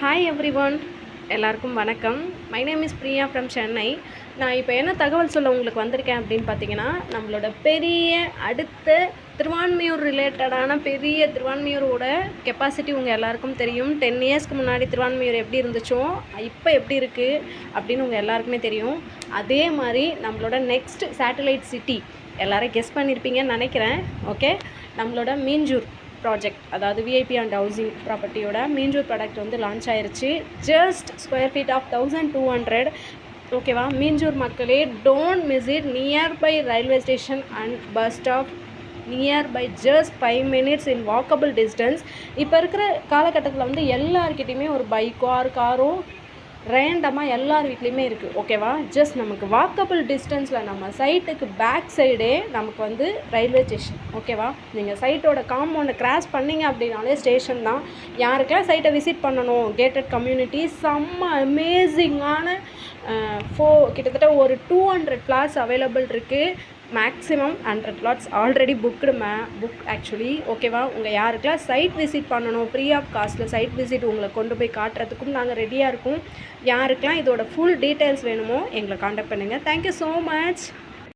Hi everyone, எல்லாருக்கும் வணக்கம். My name is Priya from Chennai. நான் இப்போ என்ன தகவல் சொல்ல உங்களுக்கு வந்திருக்கேன் அப்படின்னு பார்த்தீங்கன்னா, நம்மளோட பெரிய அடுத்த திருவான்மியூர் ரிலேட்டடான திருவான்மியூரோட கெப்பாசிட்டி உங்கள் எல்லாருக்கும் தெரியும். 10 இயர்ஸ்க்கு முன்னாடி திருவான்மியூர் எப்படி இருந்துச்சோ இப்போ எப்படி இருக்குது அப்படின்னு உங்கள் எல்லாருக்குமே தெரியும். அதே மாதிரி நம்மளோட நெக்ஸ்ட் சேட்டலைட் சிட்டி எல்லோரும் கெஸ் பண்ணியிருப்பீங்கன்னு நினைக்கிறேன். ஓகே, நம்மளோட மீஞ்சூர் ப்ராஜெக்ட், அதாவது விஐபி அண்ட் ஹவுசிங் ப்ராப்பர்ட்டியோட மீஞ்சூர் ப்ராடக்ட் வந்து லான்ச் ஆயிருச்சு. Just square feet of 1200. ஓகேவா? மீஞ்சூர் மக்களே, don't miss it. Nearby railway station and bus stop, nearby just 5 minutes in walkable distance. இப்போ இருக்கிற காலகட்டத்தில் வந்து எல்லாருக்கிட்டையுமே ஒரு பைக்கோ ஆர் காரோ ரேண்டமாக எல்லார் வீட்லேயுமே இருக்குது. ஓகேவா? ஜஸ்ட் நமக்கு வாக்கபிள் டிஸ்டன்ஸில் நம்ம சைட்டுக்கு பேக் சைடே நமக்கு வந்து ரயில்வே ஸ்டேஷன். ஓகேவா? நீங்கள் சைட்டோட காம்பவுண்டை கிராஸ் பண்ணிங்க அப்படின்னாலே ஸ்டேஷன் தான். யாருக்கெல்லாம் சைட்டை விசிட் பண்ணணும், கேட்டட் கம்யூனிட்டி, செம்ம அமேசிங்கான கிட்டத்தட்ட ஒரு 200 plots அவைலபிள் இருக்குது. Maximum 100 plots already book actually. ஓகேவா? உங்கள் யாருக்கெல்லாம் சைட் விசிட் பண்ணணும், ஃப்ரீ ஆஃப் காஸ்ட்டில் சைட் விசிட் உங்களை கொண்டு போய் காட்டுறதுக்கும் நாங்கள் ரெடியாக இருக்கோம். யாருக்கெல்லாம் இதோட ஃபுல் டீட்டெயில்ஸ் வேணுமோ எங்களை காண்டாக்ட் பண்ணுங்கள். Thank you so much.